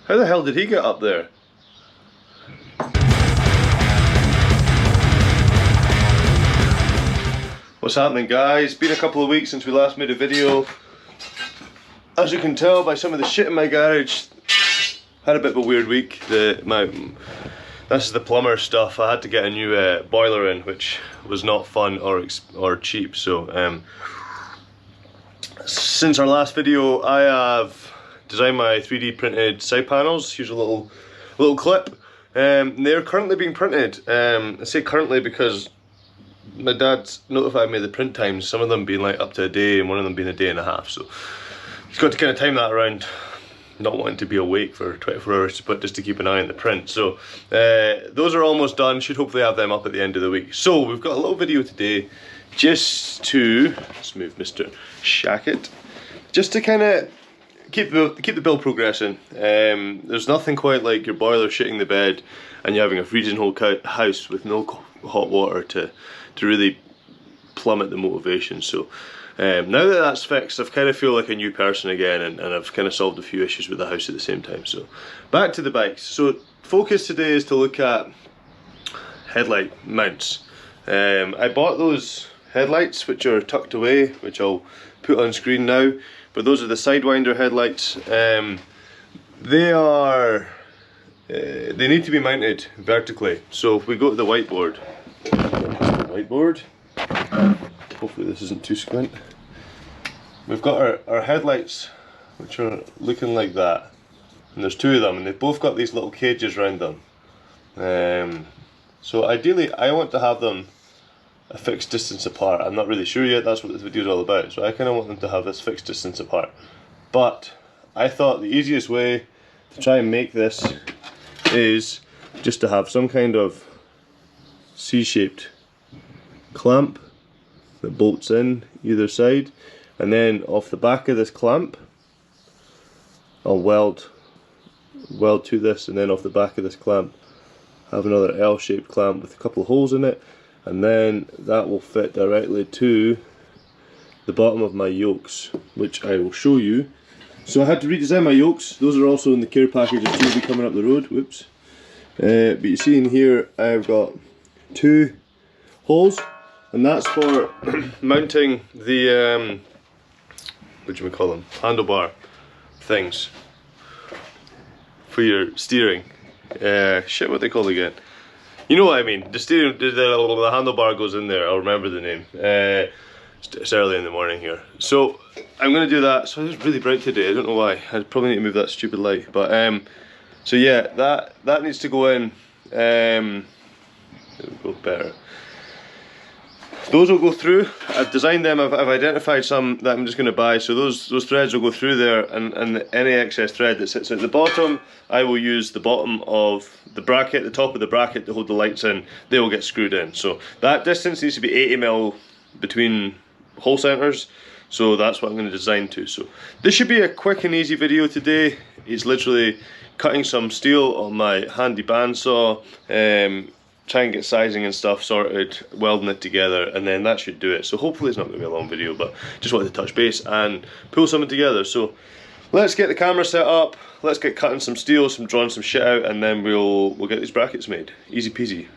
How the hell did he get up there? What's happening, guys? Been a couple of weeks since we last made a video. As you can tell by some of the shit in my garage, had a bit of a weird week. This is the plumber stuff. I had to get a new boiler in, which was not fun or cheap. So since our last video, I have designed my 3D printed side panels. Here's a little clip. They're currently being printed. I say currently because my dad's notified me of the print times, some of them being like up to a day and one of them being a day and a half, so he's got to kind of time that around not wanting to be awake for 24 hours, but just to keep an eye on the print. So those are almost done, should hopefully have them up at the end of the week. So we've got a little video today just to, let's move Mr. Shackett, just to kind of keep the build progressing. There's nothing quite like your boiler shitting the bed and you having a freezing whole house with no hot water to really plummet the motivation. So now that that's fixed, I kind of feel like a new person again, and I've kind of solved a few issues with the house at the same time. So back to the bikes. So focus today is to look at headlight mounts. I bought those headlights which are tucked away, which I'll put on screen now, but those are the Sidewinder headlights. They need to be mounted vertically. So if we go to the whiteboard, hopefully this isn't too squint. We've got our headlights, which are looking like that, and there's two of them, and they've both got these little cages around them. So ideally I want to have them a fixed distance apart. I'm not really sure yet, that's what this video is all about, so I kind of want them to have this fixed distance apart. But I thought the easiest way to try and make this is just to have some kind of C-shaped clamp that bolts in either side, and then off the back of this clamp I'll weld to this, and then off the back of this clamp have another L-shaped clamp with a couple of holes in it, and then that will fit directly to the bottom of my yokes, which I will show you. So I had to redesign my yokes. Those are also in the care package that will be coming up the road. Whoops. But you see in here I've got two holes, and that's for mounting the what do we call them, handlebar things for your steering. Shit, what they called again? You know what I mean. The steering, the handlebar goes in there. I'll remember the name. It's early in the morning here, so I'm gonna do that. So it's really bright today. I don't know why. I probably need to move that stupid light. But so yeah, that needs to go in. It will go better. Those will go through. I've designed them. I've identified some that I'm just going to buy. So those threads will go through there, and any excess thread that sits at the bottom, I will use the bottom of the bracket, the top of the bracket to hold the lights in. They will get screwed in. So that distance needs to be 80mm between hole centers. So that's what I'm going to design to. So this should be a quick and easy video today. It's literally cutting some steel on my handy bandsaw. Try and get sizing and stuff sorted, welding it together, and then that should do it. So hopefully it's not going to be a long video, but just wanted to touch base and pull something together. So let's get the camera set up, let's get cutting some steel, drawing some shit out, and then we'll get these brackets made. Easy peasy.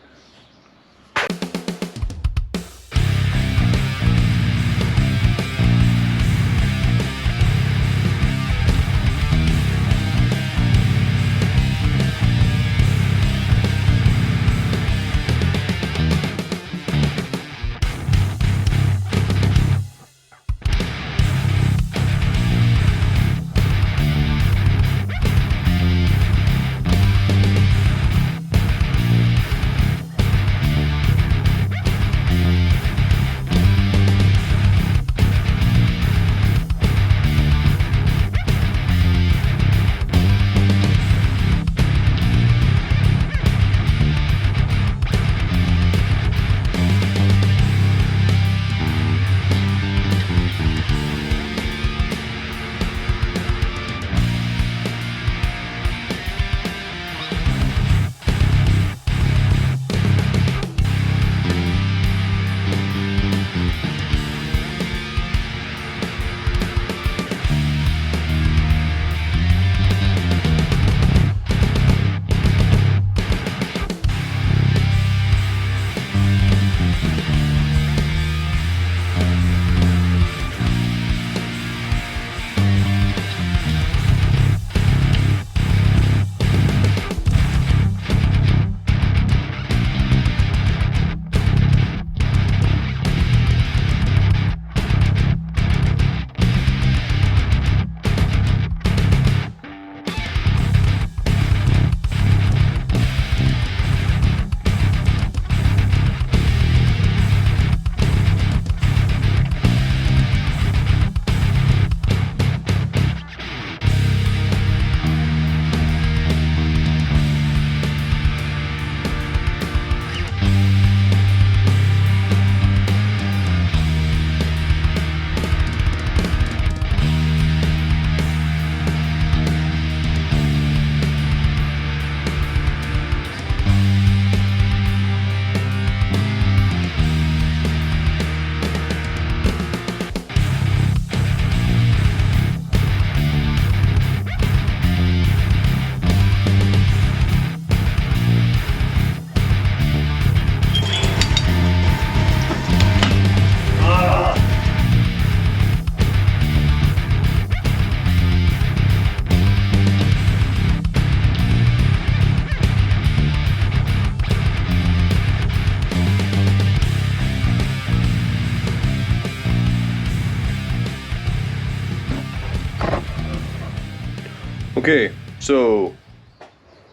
Okay, so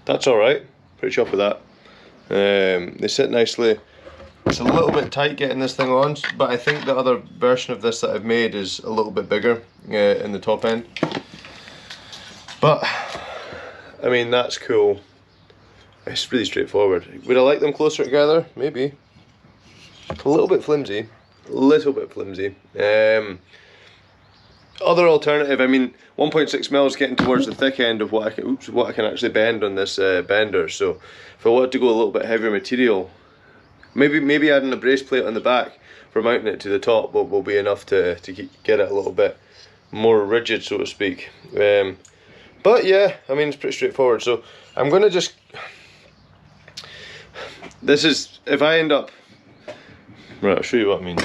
that's alright, pretty chuffed with that. They sit nicely. It's a little bit tight getting this thing on, but I think the other version of this that I've made is a little bit bigger in the top end. But, I mean, that's cool. It's really straightforward. Would I like them closer together? Maybe. A little bit flimsy. Other alternative, I mean, 1.6 mil is getting towards the thick end of what I can actually bend on this bender. So if I wanted to go a little bit heavier material, maybe adding a brace plate on the back for mounting it to the top will be enough to get it a little bit more rigid, so to speak. But yeah, I mean, it's pretty straightforward. So I'm going to just, this is, if I end up, right, I'll show you what I mean.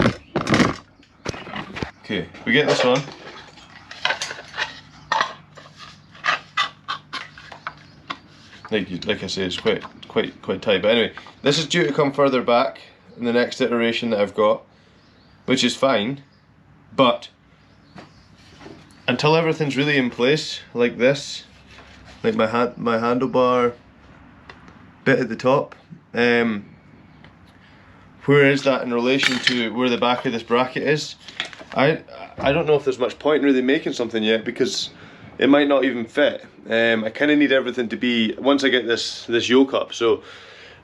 Okay, we get this on. Like I say, it's quite tight. But anyway, this is due to come further back in the next iteration that I've got, which is fine. But until everything's really in place, like this, like my handlebar bit at the top, where is that in relation to where the back of this bracket is? I don't know if there's much point in really making something yet, because it might not even fit. I kind of need everything to be, once I get this yoke up, so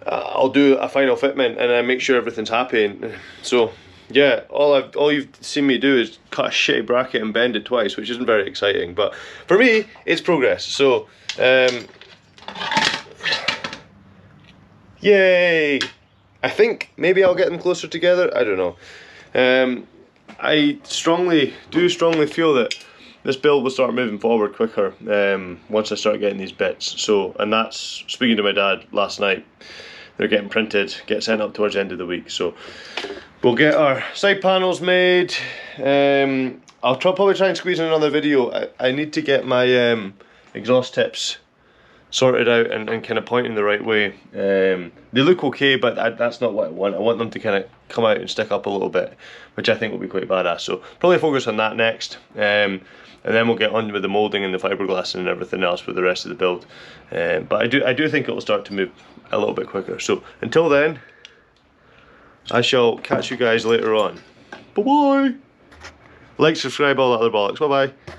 I'll do a final fitment and I make sure everything's happy. And so yeah, all you've seen me do is cut a shitty bracket and bend it twice, which isn't very exciting, but for me it's progress. So yay! I think maybe I'll get them closer together, I don't know. I strongly feel that this build will start moving forward quicker once I start getting these bits. So, and that's, speaking to my dad last night, they're getting printed, get sent up towards the end of the week. So we'll get our side panels made. I'll probably try and squeeze in another video. I need to get my exhaust tips sorted out and kind of pointing the right way. They look okay, but that's not what I want. I want them to kind of come out and stick up a little bit, which I think will be quite badass. So probably focus on that next. And then we'll get on with the moulding and the fiberglass and everything else with the rest of the build. But I do think it will start to move a little bit quicker. So until then, I shall catch you guys later on. Bye bye. Like, subscribe, all that other bollocks. Bye bye.